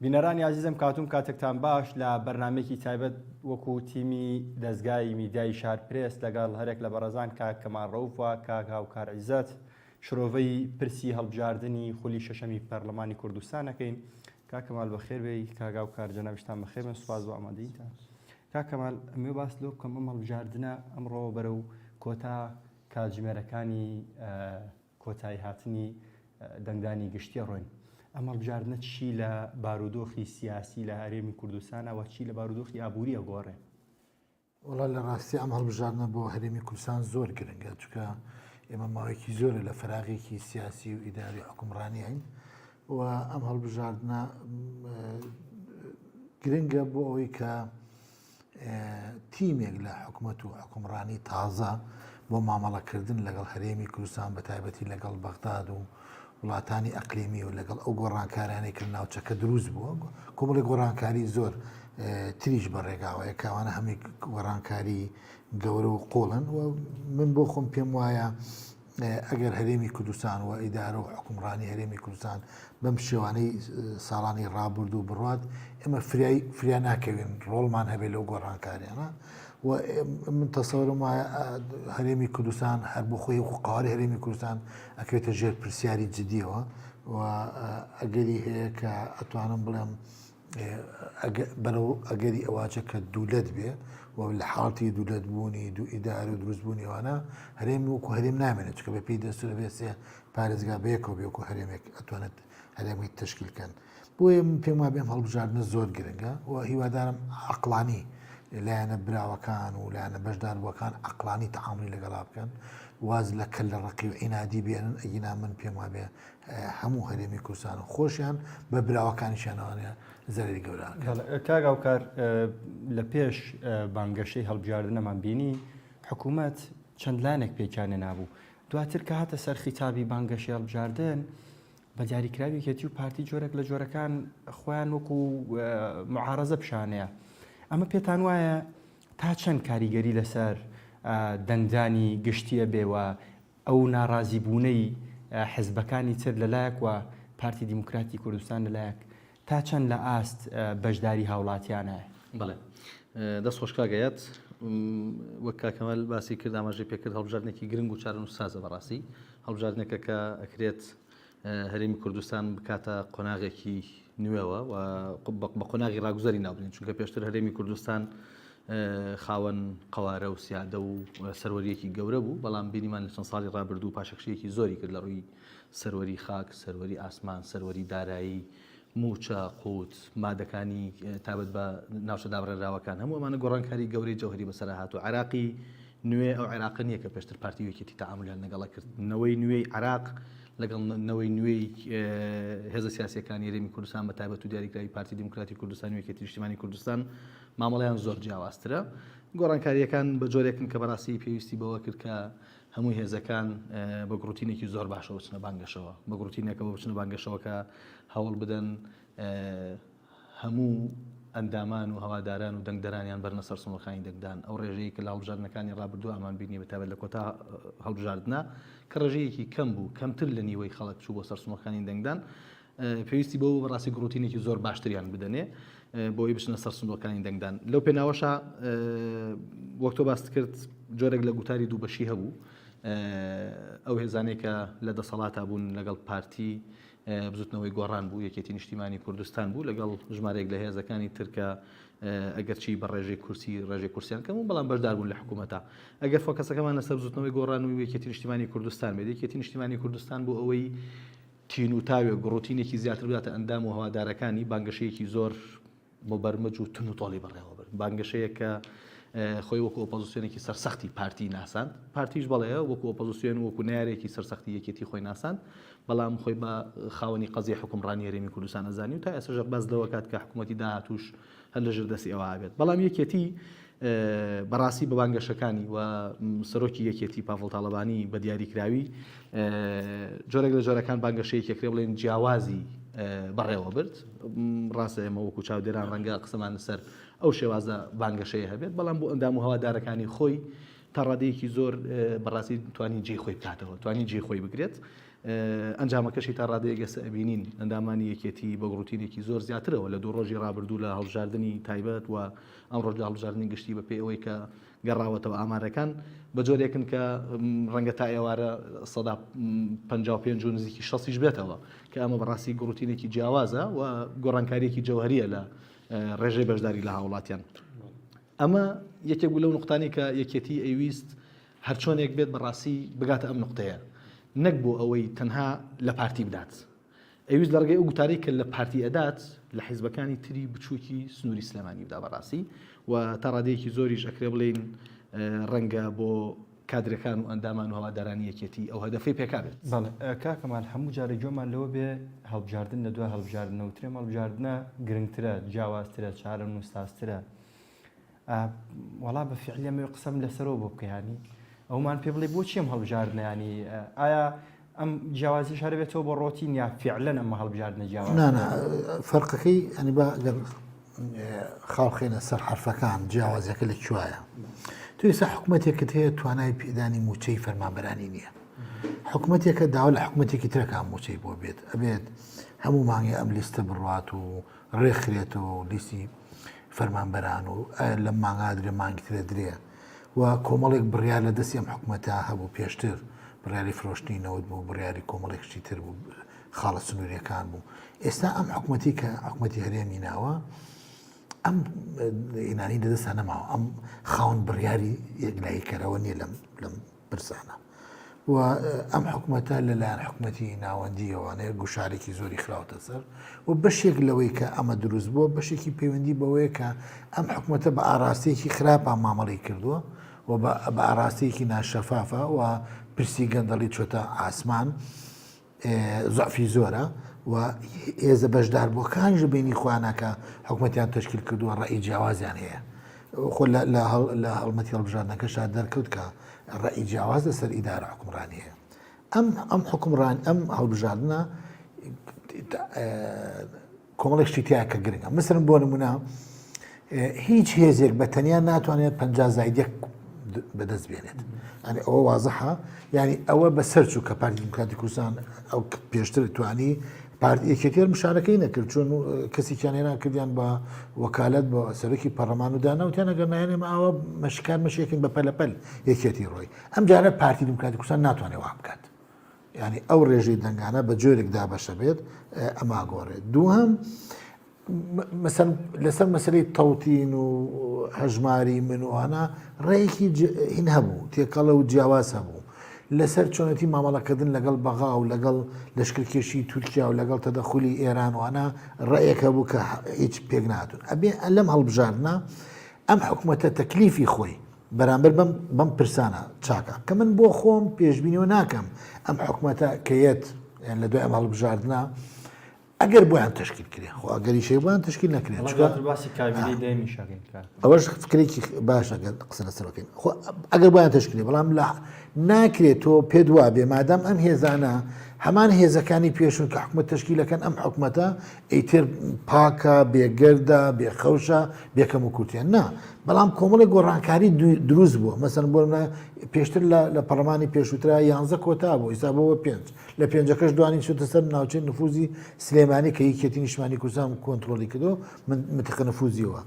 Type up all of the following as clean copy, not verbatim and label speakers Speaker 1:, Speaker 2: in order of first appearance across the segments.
Speaker 1: بینەرانی عزیزم کاتون کاتێکتان باش لە بەرنمێکی تایبەت وەکو تیمی دەستگای میدیای شارپرێس لەگەڵ هەرێک لە بەڕێزان کاک کەمال ڕەوفە کاک هاوکار عیزەت شرۆڤەی پرسی هەڵبژاردننی خولی شەشەمی پەرلەمانی کوردستان ئەەکەین. کاک کەمال بەخێر بێی، کاک هاوکار جەنابشتان بەخێر بن، سوپاس بۆ ئامادەیتان. کاک کەمال ئەمێ باس لۆ بکەم ئەم هەڵبژاردنە ئەمڕۆ بەرەو کۆتا کاتژمێرەکانی کۆتایی هاتنی دەنگدانی گشتیە ڕۆین. ئەم هەڵبژاردنە چی لە بارودۆخی سیاسی لە هەرێمی کوردستانەوە چی لە بارودۆخی ئابووریە گۆڕێ؟
Speaker 2: وڵا لە ڕاستی ئەم هەڵبژاردنە بۆ هەرێمی کوردستان زۆر گرنگە، چونکە ئێمە ماوەیەکی زۆرە لە فراغێکی سیاسی و ئیداری حکومڕانی هەین و ئەم هەڵبژاردنە گرنگە بۆ ئەوەی کە تیمێک لە حکوومەت و حکومڕانی تازە بۆ مامەڵەکردن لەگەڵ هەرێمی کوردستان بە تایبەتی لەگەڵ بەغداد و وڵاتانی ئەقلیمی و لەگەڵ ئەو گۆڕانکارانەی کرد ناوچەکە دروست بووە. کۆمەڵی گۆڕانکاری زۆر تریش بەڕێگاوەیە کاوانە هەمی گۆڕانکاری گەورە و قۆڵن و من بۆ خۆم پێم وایە ئەگەر هەرێمی کوردستان و ئیدارە و حکومڕانی هەرێمی کوردستان بەم شێوانەی ساڵانی ڕابرد و بڕات ئێمە فریا ناکەوین ڕۆڵمان هەبێت لەو گۆڕانکاریانە و من تەسەورم وایە هەرێمی کوردستان هەر بۆ خۆی قاواری هەرێمی کوردستان ئەکەوێتە ژێر پرسیاری جدیەوە و ئەگەری هەیە کە ئەتوانم بڵێم بەرەو ئەگەری ئەواجە کە دوولەت بێ و لە حاڵی دوولەت بوونی دوو ئیدار و دروستبوونی وانە هەرێمی وەکو هەرێم نامێنێت، چکە بە پێی دەستور بێسێ پارێزگا بەیەکەوە بێ وەکو هەرێمێک ئەتوانێت هەرێمی تشکیلکەن. بۆیە پێم وایە بێم هەڵبژاردنە زۆر گرنگە و هیوادارم عەقڵانی لایەنە براوەکان و لایەنە بەشداربووەکان عەقڵانی تەعاملی لەگەڵا بکەن، واز لە کەل لە ڕقی و عینادی بێنن. ئەگینا من پێم وابێ هەموو هەرێمی کوردستان و خۆشیان بە براوەکانیشانەوەیە زەرری گەورە.
Speaker 1: کاک هاوکار لە پێش بانگەشەی هەڵبژاردنەمان بینی حکوومەت چەند لایەنێک پێکیانێ نابوو، دواتر کە هاتە سەر خیتابی بانگەشەی هەڵبژاردن بە دیاریکراوێکی و پارتی جۆرێک لە جۆرەکان خۆیان وەکو معارەزە پیشانەیە. ئەمە پێتان وایە تا چەند کاریگەری لەسەر دەنگدانی گشتیە بێوە ئەو ناڕازی بوونەی حزبەکانی تر لەلایەک و پارتی دیموکراتی کوردستان لەلایەک تا چەند لە ئاست بەشداری هاوڵاتیانە؟
Speaker 3: بەڵێ دەست خۆشکاگەیت وەک کاکەمەل باسی کرد ئاماژەی پێکرد هەڵبژاردنێکی گرنگ و چارەنووس سازە بەڕاستی هەڵبژاردنێکە کە ئەکرێت هەرێمی کوردستان بکاتە قۆناغێکی نوێەوە و بە قۆناغی ڕاگوزەری ناوبرین، چونکە پێشتر هەرێمی کوردستان خاوەن قەوارە و سیادە و سەروەریەکی گەورە بوو، بەڵام بینیمان لە چەند ساڵی ڕابردوو پاشەکشەیەکی زۆری کرد لە ڕووی سەروەری خاک، سەروەری ئاسمان، سەروەری دارایی، موچە، قووت، مادەکانی تابەت بە ناوچە دابڕێراوەکان هەموو ئەمانە گۆڕانکاری گەورەی جەوهری بەسەر هات و عێراقی نوێ ئەو عێراق نییە کە پێشتر پارتیوێکێتی تەعاملیان لەگەڵا کرد. نەوەی نوێی عێراق لەگەڵ نەوەی نوێی هێزە سیاسیەکانی هەرێمی کوردستان بە تایبەت و دیاریکراوی پارتی دیموکراتی کوردستان و یەکێتی نیشتیمانی کوردستان مامەڵەیان زۆر جیاوازترە. گۆڕانکاریەکان بە جۆرێکن کە بەڕاستی پێویستی بەوە کرد کە هەموو هێزەکان بە گروتینێکی زۆر باشەوە بچنە بانگەشەوە، بە گروتینێکەوە بچنە بانگەشەوە کە هەوڵ بدەن هەموو ئەندامان و هەواداران و دەنگدەرانیان بەرنە سەر سنوورخانی دەنگدان. ئەو ڕێژەیە کە لە هەڵبژاردنەکانی ڕابردووە ئەمان بینی بەتابەت لە کۆتا هەڵبژاردنە کە ڕێژەیەکی کەم بوو، کەمتر لە نیوەی خەڵک چوو بۆ سەر سنوورخانی دەنگدان، پێویستی بۆ بەڕاستی گروتینێکی زۆر باشتریان بدەنێ بۆی بچنە سەر سنوورەکانی دەنگدان. لەو پێناوەشە وەک تۆ باست کرد جۆرێک لە گوتاری دووبەشی هەبوو، ئەو هێزانەی کە لە دەسەڵاتا بوون لەگەڵ پارتی بزوتنەوەی گۆڕان بوو، یەکێتی نیشتیمانی کوردستان بوو لەگەڵ ژمارەیەک لە هێزەکانی ترکە ئەگەرچی بە ڕێژەی کورسیان کەم بەڵام بەشدار بوون لە حکوومەتە. ئەگەر فۆکەسەکەمان لەسەر بزوتنەوەی گۆڕان و یەکێتی نیشتیمانی کوردستان بێت، یەکێتی نیشتیمانی کوردستان بوو ئەوەی تین و تاوێک گڕوتینێکی زیاتر بداتە ئەندام و هەوادارەکانی بانگەشەیەکی زۆر بۆ بەرمەج و تون و تۆڵی بەڕێوە برد، بانگەشەیە کە خۆی وەکو ئۆپۆزیسیۆنێکی سەرسەختی پارتی ناساند، پارتیش بەڵێ وەکو ئۆپۆزیسیۆن وەکو نارێکی سەرسەختی یەکێتی خۆی ناساند، بەڵام خۆی بە خاوەنی قەزیە حکومڕانی هەرێمی کوردستان ئەزانی و تا ئێستاژە باز لەوە کات کە حکوومەتی داهاتووش هەر لەژێر دەستی ئەوە ئابێت. بەڵام یەکێتی بەڕاستی بە بانگەشەکانی و سەرۆکی یەکێتی پاڤڵ تاڵەبانی بە دیاریکراوی جۆرێک لە جۆرەکان بانگەشەیەکی کرێ بڵێن جیاوازی بەڕێوە برد. ڕاستە ئێمە وەکو چاودێران ڕەنگە قسەمان لەسەر ئەو شێوازە بانگەشەیە هەبێت، بەڵام بۆ ئەندام و هەوادارەکانی خۆی تا ڕادەیەکی زۆر بەڕاستی توانی جێی خۆی بکاتەوە، توانی جێی خۆی بگرێت. ئەنجامەکەشی تا ڕادەیەک ئێستا ئەبینین ئەندامانی یەکێتی بە گڕوتینێکی زۆر زیاترەوە لە دوو ڕۆژی ڕابردوو لە هەڵبژاردننی تایبەت و ئەم ڕۆژ لە هەڵبژاردننی گشتی بە پێی ئەوەی کە گەڕاوەتەوە ئامارەکان بە جۆرێکن کە ڕەنگە تا ئێوارە 55 و نزیکی 60 بێتەوە کە ئەمە بەڕاستی گڕوتینێکی جیاوازە و گۆڕانکاریەکی جەوهریە لە ڕێژەی بەشداری لە هاوڵاتیان. ئەمە یەکێک بوو لەو نقطانی کە یەکێتی ئەویست هەر چۆنێک بێت بەڕاستی بگاتە ئەم نقطەیە نەک بۆ ئەوەی تەنها لە پارتی بدات. ئەویست لە ڕگەی ئەو گوتاری کە لە پارتی ئەدات لە حیزبەکانی تری بچووکی سنووری سلێمانی بدا بەڕاستی و تا ڕادەیەکی زۆریش ئەکرێ بڵێن ڕەنگە بۆ کادرەکان و ئەندامان و هەوادارانی یەکێتی ئەو هەدەفەی پێکابێت.
Speaker 1: بەڵێ کاکەمان هەموو جارە جۆمان لەوە بێ هەڵبژاردن لە دوای هەڵبژاردنەوە ترێ هەڵبژاردنە گرنگترە جیاوازترە چارە نووسسترە وەڵا بە فعلیەمە قسەم لەسەرەوە بۆ بکەیانی ئەومان پێ بڵێ بۆچی ئەم هەڵبژاردنە ینی ئایا ئەم جیاوازی شارە بێتەوە بۆ ڕۆتین یا فعلەن ئەمە هەڵبژاردنە جیاواز
Speaker 2: فەرقەکەی ئەنی بە گەر خاڵخێنە سەر حرفەکان جیاوازەکە لە کوایە توی سا حکوومەتێکت هەیە توانای پێدانی موچەی فەرمانبەرانی نییە حکوومەتێکە داوا لە حکوومەتێکی ترەکان موچەی بۆ بێت ئەبێت هەموو مانگی ئەم لیستە بڕات و ڕێکخرێتەوە لیستی فەرمانبەران و لە مانگا درێ مانگی ترە درێ و کۆمەڵێک بڕیار لە دەستی ئەم حکوومەتە هەبوو پێشتر بڕیاری فرۆشتنی نەوت بوو بڕیاری کۆمەڵێکشتی تر بوو خاڵە سنووریەکان بوو ئێستا ئەم حکوومەتی کە حکوومەتی هەرێمی ناوە ئەم ئینانی لەدەستان نەماوە ئەم خاوەن بڕیاری یەکلاییکەرەوە نییە لەم پرسانە و ئەم حکوومەتە لەلایەن حکوومەتی ناوەندیەوەنەیە گوشارێکی زۆری خراوەتە سەر و بەشێک لەوەی کە ئەمە دروست بووە بەشێکی پەیوەندی بەوەیە کە ئەم حکوومەتە بە ئاراستەیەکی خراپان مامەڵی کردووە و بە ئاراستەیەکی ناشەفافە و پرسی گەندەڵی چۆتە ئاسمان زعفی زۆرە و ئێزە بەشداربووەکانش بینی خوانەکە حکوومەتیان تشکیل کردووە ڕێی جیاوازیان هەیە خۆ لە هەڵمەتی هەڵبژاردنەکەشا دەرکەوت کە ڕێی جیاواز لەسەر ئیدارە حکومڕانی هەیە ئەم حکومڕان ئەم هەڵبژاردنە کۆمەڵێکشتی تایە کە گرنگە مثلن بۆ نمونە هیچ هێزێک بە تەنیا ناتوانێت 50 زایدێک بەدەست بێنێت ئەنی ئەوە وازەحە یعنی ئەوە بەسەر چوو کە پارتی دیموکراتی کوردستان ئەو پێشتر توانی یەکێتێر مشارەکەی نەکرد چۆن کەسێکیان هێنا کردیان بە وەکالەت بە سەرۆکی پەرلەمان و دانا و تیان ئەگەر نایێنێمە ئەوە مەشکار مەشێکن بە پەلەپەل یەکێتی ڕۆی ئەم جارە پارتی دیموکراتی کوردستان ناتوانێت وا بکات یعنی ئەو ڕێژەی دەنگانە بە جۆرێک دابەشە بێت ئەما گۆڕێت دووهەم مثلا لەسەر مەسلەی تەوتین و هەژماری من وانە ڕێیەکی هین هەبوو تێکەڵە و جیاواز هەبوو لەسەر چۆنەتی مامەڵەکردن لەگەڵ بەغا و لەگەڵ لەشکرکێشی تورکیا و لەگەڵ تەدەخولی ئێران وانە ڕێیەکە بوو کە هیچ پێک نهاتون ئەبێ لەم هەڵبژاردنە ئەم حکوومەتە تەکلیفی خۆی بەرامبەر بەم پرسانە چاکە کە من بۆ خۆم پێشبینیەوە ناکەم ئەم حکوومەتە کەیەت لە دوای ئەم هەڵبژاردنە ئەگەر بۆیان تشکیل کرێ خۆ ئەگەریشەی بۆیان تشکیل نەکرێت ئەوەش فکرێکی باشە قسە لەسەرەکەین ئەگەر بۆیان تشکیلێ بەڵام لە ناکرێت تۆ پێ دوا بێ مادام ئەم هێزانە هەمان هێزەکانی پێشون کە حکوومەت تشکیلەکەن ئەم حکوومەتە ئەیتر پاکە بێگەردە بێخەوشە بێکەم و کورتیان نا بەڵام کۆمەڵی گۆڕانکاری دروست بووە مەسەن بۆ پێشتر لە پەرلەمانی پێشووترا 11 کۆتا بوو ئیسابەوە 5 لە 5ەکەش دوانی چوتە سەر ناوچەی نفوزی سلێمانی کە یەکێتی نیشتمانی کوردستان کۆنتترۆلی کردو منتیقە نفوزیەوە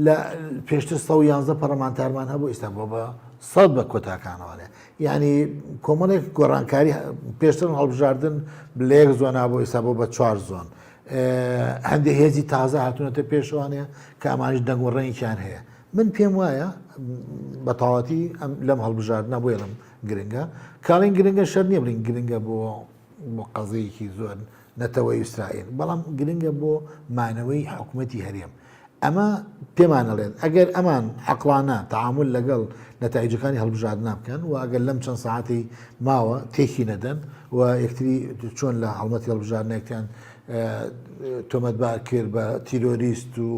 Speaker 2: لە پێشتر 111 پەرلەمانتارمان هەبوو ئێستا بۆ بە 100 بە کۆتاکانەوەێ یعنی کۆمەڵێک گۆڕانکاری پێشتر هەڵبژاردن لە یەک زۆنا بۆ ئێستا بۆ بە 4 زۆن هەندێک هێزی تازە هاتوونەتە پێشوانێ کە ئەمانش دەنگ و ڕێنێکیان هەیە من پێم وایە بە تەواتی لەم هەڵبژاردنە بۆیە لەم گرنگە کاڵین گرنگە شەر نییە بڵین گرنگە بۆ قەزەیەکی زۆر نەتەوەی ئیسرائیل بەڵام گرنگە بۆ مانەوەی حکوومەتی هەرێم ئەمە پێمانەڵێن ئەگەر ئەمان حەقڵانە تەعامل لەگەڵ نەتایجەکانی هەڵبژاردنە بکەن و ئەگەر لەم چەند ساعتی ماوە تێکی نەدەن و یەکتری چۆن لە هەڵمەتی هەڵبژاردنێکیان تۆمەتبار کرد بە تیرۆریست و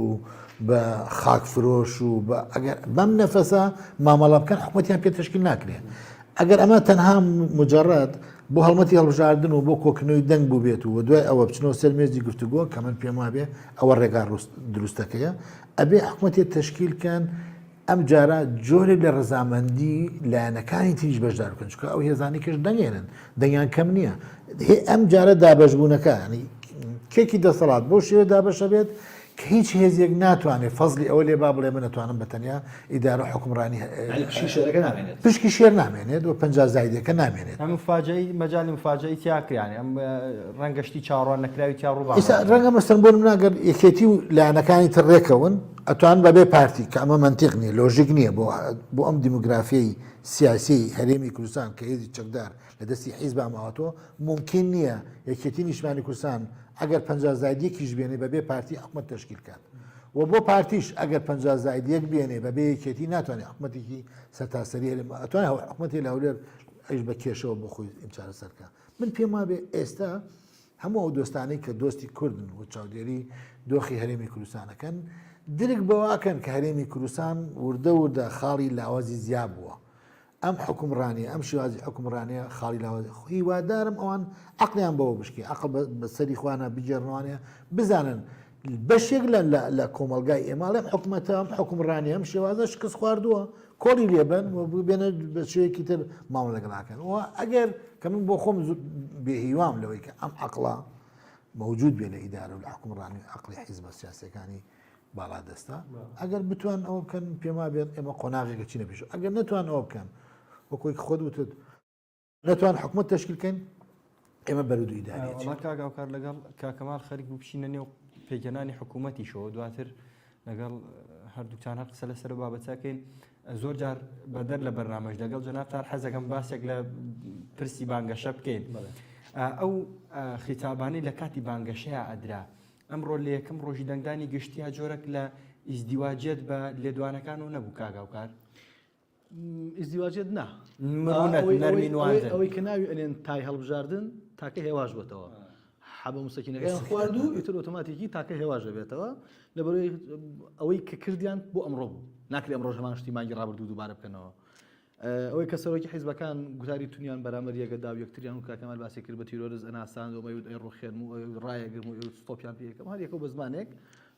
Speaker 2: بە خاکفرۆش و ئەگەر بەم نەفەسە مامەڵە بکەن حکوومەتیان پێ تشکیل ناکرێت ئەگەر ئەمە تەنها مجرد بۆ هەڵمەتی هەڵبژاردن و بۆ کۆکنەوەی دەنگ بوو بێت و دوای ئەوە بچنەوە سەر مێزی گفتوگۆ کە من پێم وابێ ئەوە ڕێگا دروستەکەیە ئەبێ حکوومەتی تشکیلکەن ئەم جارە جۆرێک لە ڕزامەندی لایەنەکانی تریش بەشدار بکەن چکە ئەو هێزانی کەش دەنگێنن دەنگیان کەم نییە ئەم جارە دابەشبوونەکە ینی کێکی دەسەڵات بۆ شێوە دابەشە بێت کە هیچ هێزیەک ناتوانێت فەزلی ئەوە لێ با بڵێ من نتوانم بەتەنیا ئیدارە حکومڕانی پشکی شێر نامێنێت و 50 زایدەکە نامێنێت
Speaker 1: ئەم مفاجئی مەجای مفاجئی تیاکرانی ئەم ڕەنگەشتی چاڕوان نەکراوی تا ڕووبا
Speaker 2: ڕەنگە مەستەن بۆ مناگەر یەکێتی و لایەنەکانی تر ڕێکەون ئەتوان بەبێ پارتی کە ئەمە منتیق نییە لۆژیک نییە بۆ ئەم دیموگرافیای سیاسی هەرێمی کوردستان کە هێزی چەکدار لە دەستی حیزب ماوەتەوە ممکن نییە یەکێتی نیشتمانی کوردستان ئەگەر 50 زایدیەکیش بێنێ بەبێ پارتی حکومەت تشکیل کات و بۆ پارتیش ئەگەر 50 زایدیەک بێنێ بەبێ یەکێتی ناتوانێت حکومەتێکی سەرتاسەری ئەتوانێت حکومەتی لە هەولێر ئەیش بە کێشەوە بۆ خۆی ئیمچارە سەرکە من پێم وابێ ئێستا هەموو ئەو دۆستانەی کە دۆستی کوردن و چاودێری دۆخی هەرێمی کوردستانەکەن درک بەواکەن کە هەرێمی کوردستان وردە خاڵی لاوازی زیاب بووە ئەم حکومڕانیە ئەم شێوازی حکومڕانیە خاڵی لاوازی هیوادارم ئەوان عەقلیان بەوە بشکی عەقڵ بەسەری خوانە بجێڕنەوانە بزانن بەشێک لە کۆمەلگای ئێماڵێم حکومەتە ئەم حکومڕانیە ئەم شێوازە شکست خواردووە کۆڵی لێبن و بێنە بە شوەیەکی تر ماوە لەگەڵاکەن و ئەگەر کە من بۆ خۆم بێهیوام لەوەی کە ئەم عەقڵە موجود بێ لە ئیدارە و لە حکومڕانی عەقڵی حیزبە سیاسیەکانی باڵا دەستا ئەگەر بتوان ئەوە بکەن پێما بێت ئێمە قۆناغێکە چینە پێش ئەگەر نتوان ئەوە بکەن وەکۆی خۆت وتت نتوان حکومەت تشکیلکەین ئێمە بەرودوو ئیداری
Speaker 1: کاگاوکار لەگەڵ کاکەمال خەریک بوو بچینە نێو پێکەنانی حکوومەتیشەوە دواتر لەگەڵ هەردووتان هەر قسە لەسەر بابەتەکەین زۆر جار بەدەر لە بەرنامەش لەگەڵ جەنابتان حەزەکەم باسێک لە پرسی بانگەشە بکەین ئەو خیتابانەی لە کاتی بانگەشەیە ئەدرا ئەمڕۆ لە یەکەم ڕۆژی دەنگدانی گشتیا جۆرەك لە ئیزدیواجێت بە لێدوانەکان و نەبوو کاگاوکار
Speaker 3: ئیزدیواجێت نا
Speaker 1: ئەوەی
Speaker 3: کە ناوی ئەلێن تای هەڵبژاردن تاکە هێواش بێتەوە حەبە موسەکینەکەیان خوارد و ئیتر ئۆتۆماتیکی تاکە هێواژ بێتەوە لەبەرەوەی ئەوەی کە کردیان بۆ ئەمڕۆ بوو ناکرێت ئەمڕۆژ هەمان شتی مانگی ڕابردوو دووبارە بکەنەوە ئەوەی کە سەرۆکی حیزبەکان گوتاری تونیان بەرامبەر یەکەدا و یەکتریان و کاکەمال باسی کرد بە تیرۆرز ئەناسان و مەیود ئەی ڕوخێن و ڕایەگرم و ستۆپیان پێکەم هەر یەکەوە بە زمانێک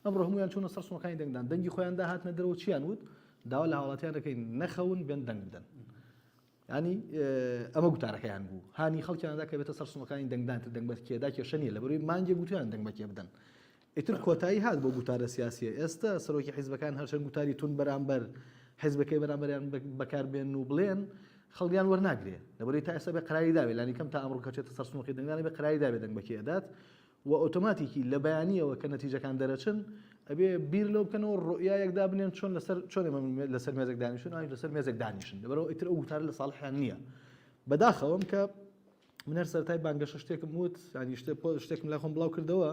Speaker 3: ئەمڕۆ هەمویان چوونە سەر سوڵەکانی دەنگدان دەنگی خۆیان داهاتنە دەرەوە چیان وت داوا لە هاوڵاتیان دەکەین نەخەون بێن دەنگ بدەن ینی ئەمە گوتارەکەیان بوو هانی خەڵکیاندا کە بێتە سەر سوڵەکانی دەنگدان تر دەنگ بەکێدا کێشە نیە لەبەروی مانگێ گوتیان دەنگ بەکێ بدەن ئیتر کۆتایی هات بۆ گوتارە سیاسیە ئێستا سەرۆکی حیزبەکان هەرچەند گوتاری تون بەرامبەر حیزبەکەی بەرامبەریان بەکاربێن و بڵێن خەڵکیان وەرناگرێ لەبەروی تا ئێستا بە قەراری داوێت لانی کەم تا ئەمڕۆ کەچێتە سەر سوڵەکانی دەنگدانی بە قەراری داوێت دەنگ بەکێ ئەدات و ئۆتۆماتیکی لە بەیانیەوە کە نەتیجەکان دەرەچن ئەبێ بیر لەو بکەنەوە ڕۆیایەکدا بنێن چۆن لەسەر مێزێک دانیشن ئاوی لەسەر مێزێک دانیشن لەبەرەوە ئیتر ئەو گوتار لە ساڵحیان نییە بەداخەوەم کە من هەر سەرەتای بانگەشە شتێکم وت ینی شتێکم لای خۆم بڵاو کردەوە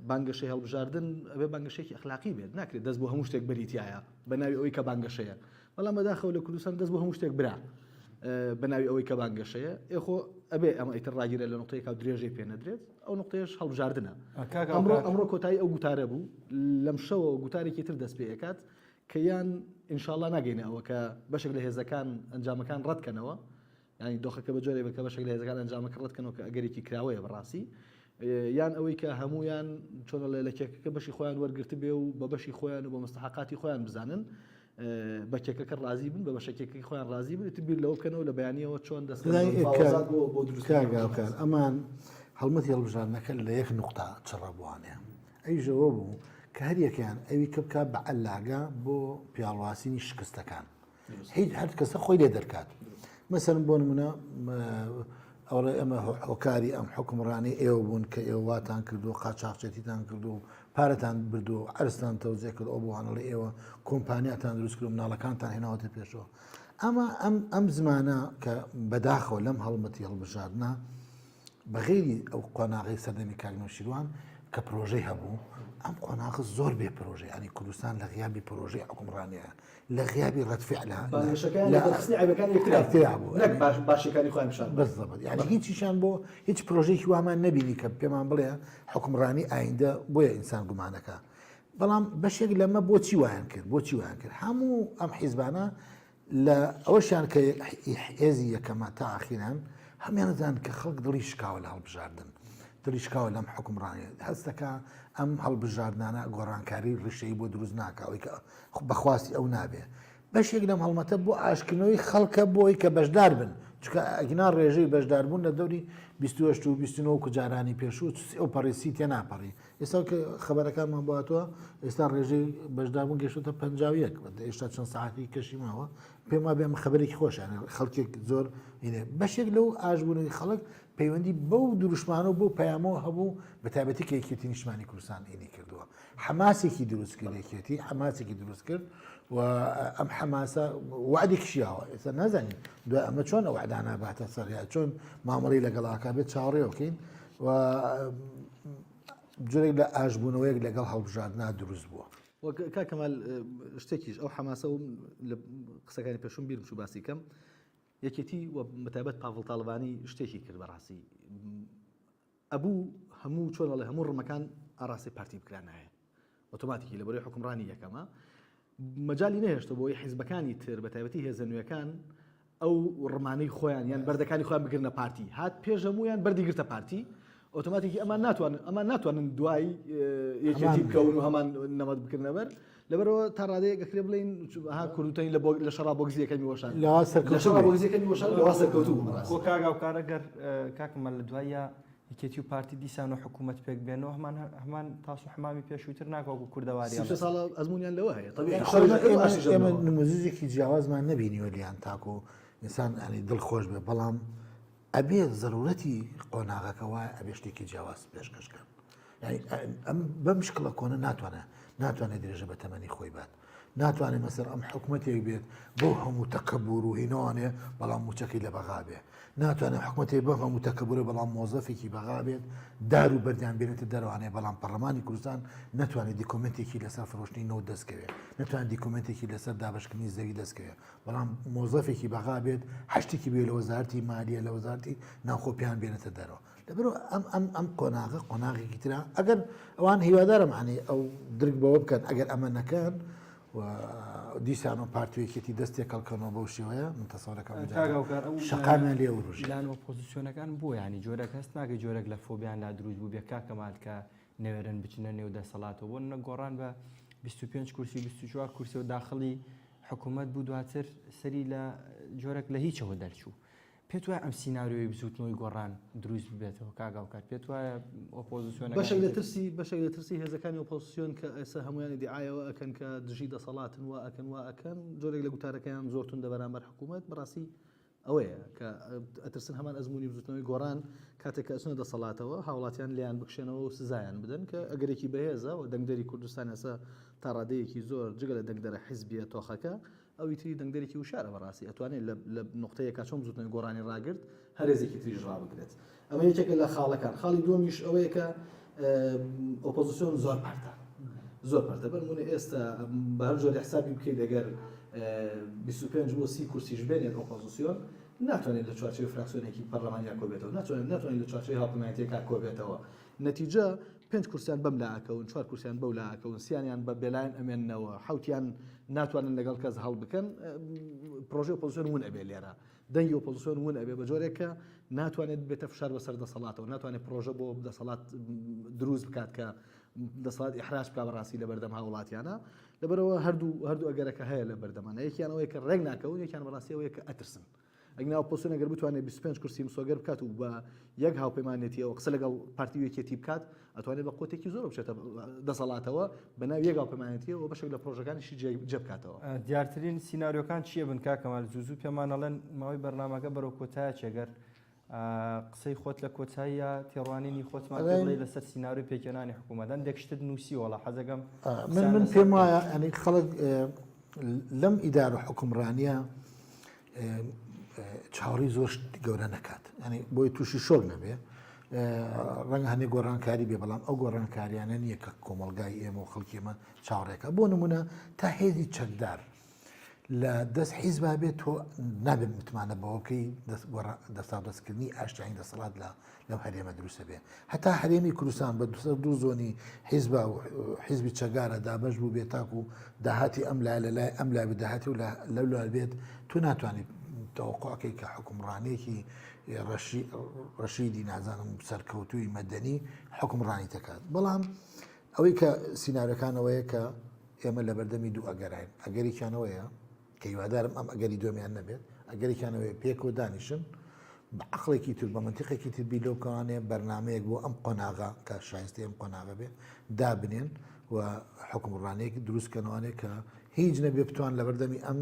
Speaker 3: بانگەشەی هەڵبژاردن ئەبێ بانگەشەیەکی ئەخلاقی بێت ناکرێت دەست بۆ هەموو شتێک بەریتایە بە ناوی ئەوەی کە بانگەشەیە بەڵام بەداخەوە لە کوردستان دەست بۆ هەموو شتێک برا بە ناوی ئەوەی کە بانگەشەیە ئێخۆ ئەبێ ئەمە ئیتر ڕاگیرە لە نقطەیەکا درێژەی پێ نەدرێت ئەو نقطەیەش هەڵبژاردنە ئەمڕۆ کۆتایی ئەو گوتارە بوو لەم شەوە گوتارێکی تر دەست پێ ئەکات کە یان ئینشاءڵڵا ناگەینەوە کە بەشێک لە هێزەکان ئەنجامەکان ڕەتکەنەوە ینی دۆخەکە بە جۆرێ بکە بەشێک لە هێزەکان ئەنجامەکە ڕەتکەنەوە کە ئەگەرێکی کراوەیە بەڕاستی یان ئەوەی کە هەمویان چۆن لە کێکەکە بەشی خۆیان وەرگرت بێ و بە بەشی خۆیان و بە مستحقاتی خۆیان بزانن بە کێکەکە ڕازی بن بە بەشێکێکی خۆیان ڕازی بن بیر لەوە بکەنەوە لە بەیانیەوە چۆن
Speaker 2: بۆ دروستکار ئەمان هەڵمەتی هەڵبژاردنەکە لە یەک نقطە چڕەبوانێ ئەیژەوە بوو کە هەریەکیان ئەوی کە بکات بە ئەلاگا بۆ پیاڵواسینی شکستەکان هیچ هەر کەسە خۆی لێ دەرکات مەسەرم بۆ نمونە ئەوڵێ ئەمە هۆکاری ئەم حکومڕانی ئێوە بوون کە ئێوەتان کردو قاچاقچێتیتان کردو پارەتان بردو ئەرستان تەوزێ کرد ئەو بۆوانە لە ئێوە کۆمپانیاتان دروست کرد و مناڵەکانتان هێناوەتە پێشەوە ئەمە ئەم زمانە کە بەداخەوە لەم هەڵمەتی هەڵبژاردنە بەغێری ئەو قۆناغی سەردەمی کاک شیروان کە پرۆژەی هەبوو ئەم قۆناغ زۆر بێ پرۆژەی ینی کوردستان لە غیابی پرۆژەی حکومڕانیە لە غیابی ڕەتفعلە
Speaker 3: باشەکانی خۆیان
Speaker 2: بەزەبەت یعنی هیچیشان بۆ هیچ پرۆژێکی وامان نبینی کە پێمان بڵێ حکومڕانی ئایندە بۆیە ئینسان گومانەکە بەڵام بەشێک لەمە بۆچی وایان کرد هەموو ئەم حیزبانە لە ئەوەشیان کە هێزی یەکەمە تا ئاخیران هەمیانەزان کە خەڵک دڵی شکاوە لە هەڵبژاردن دڵیشکاوە لەم حکومڕانیە هەستەکە ئەم هەڵبژاردنانە گۆڕانکاری ڕشەی بۆ دروست ناکەوەی کە بەخواستی ئەو نابێ بەشێک لەم هەڵمەتە بۆ ئاشکنەوەی خەڵکە بۆی کە بەشدار بن چکە ئەگنا ڕێژەی بەشداربوون لە دەوری 28 و 29 جارانی پێشوو ئەو پەڕێسی تێ ناپەڕی ئێستا کە خەبەرەکانمان باتوە ئێستا ڕێژەی بەشداربوون گەشتە 51 ئێستا چەند ساعتی کەشی ماوە پێم وا بێمە خەبەرێکی خۆشیان خەڵکێک زۆر بەشێک لەو ئاژبوونەوەی خەڵک پەیوەندی بەو دروشمانە و بۆ پەیامەوە هەبوو بە تایبەتی کە یەکێتی نیشتمانی کوردستان ئینی کردووە حماسێکی دروست کرد یەکێتی حماسێکی دروست کرد و ئەم حماسە وعدی کشیاوە ئێستا نازانین دوای ئەمە چۆن ئەو وعدانە باتە سەریا چۆن مامەڵی لەگەڵاکە بێت چاوەڕێوەکەین و جۆرێک لە ئاژبوونەوەیەک لەگەڵ هەڵبژاردنا دروست بووە.
Speaker 3: کاکەمال شتێکیش ئەو حماسە و لە قسەکانی پێشوم بیرم چوو باسی کەم یەکێتی و بەتایبەت پاڤڵ تاڵبانی شتێکی کرد بەڕاستی ئەبوو هەموو چۆن لە هەموو ڕمەکان ئاڕاستی پارتی بکرانایە ئۆتۆماتیکی لە بەرەوەی حکومڕانی یەکەمە مەجای نەهێشتە بۆی حیزبەکانی تر بە تایبەتی هێزە نوێیەکان ئەو ڕمانەی خۆیان یان بەردەکانی خۆیان بگرنە پارتی هات پێش هەمویان بەردی گرتە پارتی ئۆتۆماتیکی ئەمان ناتوانن دوای یەکێتی بکەون و هەمان نەمەد بکردنە بەر لەبەرەوە تا ڕادەیەک ئەکرێ بڵین ها کوردوتەین لە شەڕا بۆگزیەکەمی وەشان لە شەڕا بۆگزیەکەمی وەشان لەوا سەرکەوتوو
Speaker 1: بۆ کاگاوکارە گەر کاکەمە لە دوایە یەکێتی و پارتی دیسان و حکوومەت پێک بێنەوە هەمان تاس و حمامی پێشووتر ناکۆکو کوردەواری
Speaker 3: 30 ساڵ ئەزمونیان لەوە هەیە
Speaker 2: ئێمە نموزیزێکی جیاوازمان نبینیوە لیان تاکو ئینسان ئەنی دڵخۆش بێ بەڵام ئەبێ ضرورەتی قۆناغەکەوە ئەبێ شتێکی جیاواز پێشکەشکە ئەم بەم شکڵە کۆنە ناتوانێت درێژە بە تەمەنی خۆی بات ناتوانێت مەسەر ئەم حکوومەتێک بێت بۆ هەموو تەکەبور و هینەوانێ بەڵام موچەکەی لە بەغا بێ ناتوانێت حکوومەتێک بە هەموو تەکەبورە بەڵام مۆزەفێکی بەغا بێت دار و بەردیان بێنێتە دەروانێ بەڵام پەرلەمانی کوردستان ناتوانێت دیکۆمنتێکی لەسەر فرۆشتنی نەوت دەستکەوێت ناتوانێت دیکۆمنتێکی لەسەر دابشکردنی زەوی دەستکەوێت بەڵام مۆزەفێکی بەغا بێت هەشتێکی بێ لە وەزارەتی مالیە لە وەزارەتی ناوخۆپیان بێنێتە دەرەوە لەبەرەوە ئەم قۆناغێکی ترا ئەگەر ئەوان هیوادارم عنی ئەو درک بەوە بکەن ئەگەر ئەمە نەکەن و دیسان و پارتویەکێتی دەستێک کەڵکەنەوە بەو شێوەیە من تەسەوڕەکەم شەقامیان لێ وروژی
Speaker 1: لان ئۆپۆزیسیۆنەکان بۆ ینی جۆرەك هەست ناکە جۆرەك لە فۆبیان لا دروست بوو بێ کاکەمال کە نەوێرن بچنە نێو دەسەڵاتەوە بۆ نەگۆڕان بە 25 کورسی 24 کورسی و داخڵی حکوومەت بوو دواتر سەری لە جۆرەك لە هیچەوە دەرچوو پێت وایە ئەم سیناریۆی بزوتنەوەی گۆڕان دروست ببێتەوە کاگاوکات پێت وایە ئۆپۆزیسیۆن
Speaker 3: بەشێک لە ترسی هێزەکانی ئۆپۆزیسیۆن کە ئێستا هەمویانی دیعایەوە ئەکەن کە دژی دەسەڵاتن و ئەکەن جۆرێک لە گوتارەکەیان زۆرتون دە بەرامبەر حکوومەت بەڕاستی ئەوەیە کە ئەترسن هەمان ئەزمموی بزوتنەوەی گۆڕان کاتێک کە ئەسنە دەسەڵاتەوە هاوڵاتیان لیان بکشێنەوە و سزایان بدەن کە ئەگەرێکی بەهێزە و دەنگدەری کوردستان ئێستا تا ڕادەیەکی زۆر جگە لە دەنگدەرە حیزبیە تۆخەکە ئەوی تری دەنگدەرێکی وشارە بەڕاستی ئەتوانێت لە نقطەیەکە چۆن بزوتنەوەی گۆڕانی ڕاگرت هەرێزێکی تریژ ڕابگرێت ئەمە یەکێکە لە خاڵەکان خاڵی دووەمیش ئەوەیە کە ئۆپۆزیسیۆن زۆر پارتە بەرمونە ئێستا بە هەر جۆری حسابی بکەیت ئەگەر 25 بۆ 30 کورسیش بێنێت ئۆپۆزیسیۆن ناتوانێت لە چوارچێوەی فراکسیۆنێکی پەرلەمانیا کۆبێتەوە ناتوانێت لە چوارچێوەی هاوڵاتیەکە کۆبێتەوە نەتیجە 5 کورسیان بەم لاکەون 4 کورسیان بەو لاکەون سییانیان بە بێلایەن ئەمێننەوە حوتیان ناتوانن لەگەڵ کەس هەڵ بکەن پرۆژه ئۆپۆزیسیۆن ون ئەبێ لێرە دەنگی ئۆپۆزیسیۆن ون ئەبێ بە جۆرێکە ناتوانێت بێتە فشار بەسەر دەسەڵاتەوە ناتوانێت پرۆژە بۆ دەسەڵات دروست بکات کە دەسەڵات ئیحراج بکات بەڕاستی لە بەردەم هاوڵاتیانە لەبەرەوە هەردوو ئەگەرەکە هەیە لە بەردەمانە یەکیان ئەوەیە کە ڕێک ناکەون یەکیان بەڕاستی ئەوەیە کە ئەترسن ئەگەر ئۆپۆزیسیۆن ئەگەر بتوانێت 25 کورسی مسۆگەر بکات و بە یەک هاوپەیمانێتیەوە قسە لەگەڵ پارتی یەکێتی بکات ئەتوانێت بە قوتێکی زۆر بچێتە دەسەڵاتەوە بەناو یەک هاوپەیمانێتیەوە و بەشێک لە پرۆژەکانیشی جێ بکاتەوە
Speaker 1: دیارترین سیناریۆکان چییە بن کاکەمال زوو پێمان ئەڵێن ماوەی بەرنامەکە بەرەو کۆتایە چێگەر قسەی خۆت لە کۆتاییە تێڕوانینی خۆتمان بڵێ لەسەر سیناریۆی پێکێنانی حکوومەتەن دەکشتت نووسی وڵا حەزەکەم
Speaker 2: من پێم وایە ئەنی خەڵک لەم ئیدارە حکومڕانیە چاوەڕی زۆر گەورە نەکات ئەنی بۆی تووشی شۆک نەبێ ڕەنگە هەندێک گۆڕانکاری بێ بەڵام ئەو گۆڕانکاریانە نییە کە کۆمەلگای ئێمە و خەڵکی ئێمە چاوەڕێکە بۆ نمونە تا هێزی چەکدار لە دەست حیزبا بێت تۆ نابێت متمانە بەوەکەی دەستا دەستکردنی ئاشتیانی دەسەڵات لەم هەرێمە دروستە بێ هەتا هەرێمی کوردستان بە دوو زۆنی حیزبا و حیزبی چەگارە دابەش بوو بێت تاکو داهاتی ئەم لای لە لای ئەم لای بداهاتی و لەو بێت تو ناتوانیت توقعەکەی کە حکومڕانێکی ڕەشیدی نازانم سەرکەوتووی مەدەنی حکمڕانی دەکات بەڵام ئەوەی کە سینارەکانەوەیە کە ئێمە لە بەردەمی دوو ئەگەراین ئەگەریکانەوەیە کە هیوادارم ئەم ئەگەری دومیان نەبێت ئەگەریکانەوەی پێکەوە دانیشن بە عقلێکی تر بە منتیقێکی تر بیلۆکانێ بەرنمەیەک بۆ ئەم قۆناغا کە شایستی ئەم قۆناغا بێ دابنێن و حکمڕانەیەکی دروستکەنەوەانێ کە هیچ نەبێ بتوان لە بەردەمی ئەم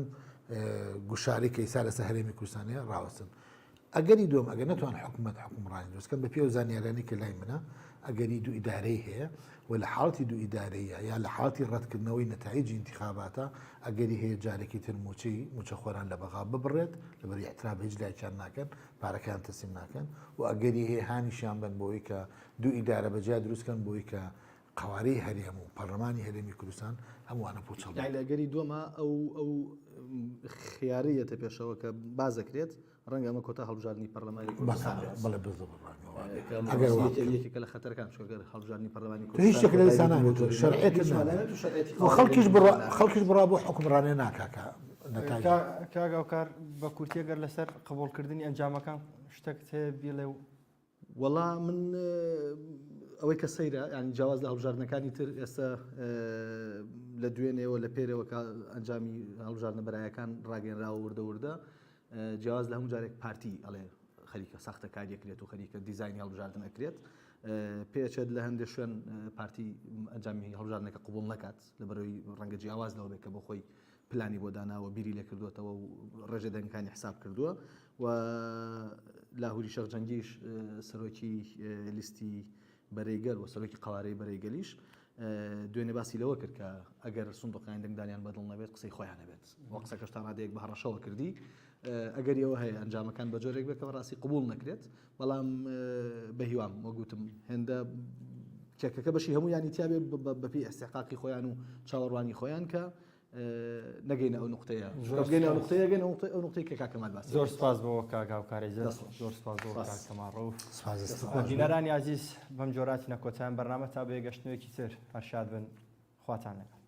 Speaker 2: گوشاری کەیسا لەسەر هەرێمی کوردستانەیە ڕاوەستن ئەگەری دوم ئەگەر نتوان حکومڕانی دروستکەن بە پێو زانیارانی کە لای منە ئەگەری دوو ئیدارەی هەیە و لە حاڵی دوو ئیدارەیە یا لە حاڵی ڕەتکردنەوەی نەتایجی انتخاباتە ئەگەری هەیە جارێکی تر موچە خۆران لە بەغا ببڕێت لەبەر احترام هیچ لایکیان ناکەن پارەکان تەسیم ناکەن و ئەگەری هەیە هانیشیان بن بۆی کە دوو ئیدارە بەجیا دروستکەن بۆی کە قوارەی هەرێم و پەرلەمانی هەرێمی کوردستان هەمووانە پوچەڵ
Speaker 3: لەگەری دووەمە ئەو خیارەتە پێشەوە کە باز دەکرێت ڕەنگە ئەمە کۆتا هەڵبژاردننی پەرلەمانی کوردستان
Speaker 2: بەڵێ
Speaker 3: یەکێکە لە خەتەرەکان چۆگەر هەڵبژاردننی پەرلەمانی
Speaker 2: هیچ شکل لەسانان خەڵکیش بڕا بۆ حکمڕانێ ناکاکە
Speaker 1: کاگاوکار بە کورتێگەر لەسەر قبولکردنی ئەنجامەکان شتێک هەیە بێڵێ و
Speaker 3: وەڵا من ئەوەی کە سەیرە ینی جیاواز لە هەڵبژاردنەکانی تر ئێستا لە دوێنێەوە لە پێرەوە کە ئەنجامی هەڵبژاردنە بەرایەکان ڕاگەنراوە وردە جیاواز لە هەموو جارێک پارتی ئەڵێ خەریکە ساختە کاریەکرێت و خەریکە دیزایانی هەڵبژاردن ئەکرێت پێچێت لە هەندێک شوێن پارتی ئەنجامی هەڵبژاردنەکە قبول نکات لەبەرەوەی ڕەنگە جیاواز لەوە بێت کە بۆ خۆی پلانی بۆ داناوە بیری لێ کردوێتەوە و ڕێژە دەنگەکانی حساب کردووە و لاهوری شەخجەنگیش سەرۆکی لیستی بەرەیگەل و سەرۆکی قوارەی بەرەیگەلیش دوێنێ باسی لەوە کرد کە ئەگەر سندوقیان دەنگدانیان بەدڵ نەبێت قسەی خۆیان نەبێت وە قسە کەشتا ڕادەیەک بە هەڕەشەوە کردی ئەگەر ئەوە هەیە ئەنجامەکان بە جۆرێک بێت کە ڕاستی قبول نەکرێت بەڵام بە هیوام وەگوتم هێندە کێکەکە بەشی هەموو یانی تیاابێ بەپی ئەستحقاقی خۆیان و چاوەڕوانی خۆیان کە نەگەینە ئەو نقطەیە ئەو نقطەی کە کاکەمال باس
Speaker 1: زۆر سپاس بۆ کاگاوکاری زۆر سپاس بۆ کاکەماڕۆ دینەرانی عزیز بەم جۆراتی نەکۆتیان بەرنامە تا بێگەشتنوێکی تر هەرشاد بن خواتان لەگەڵ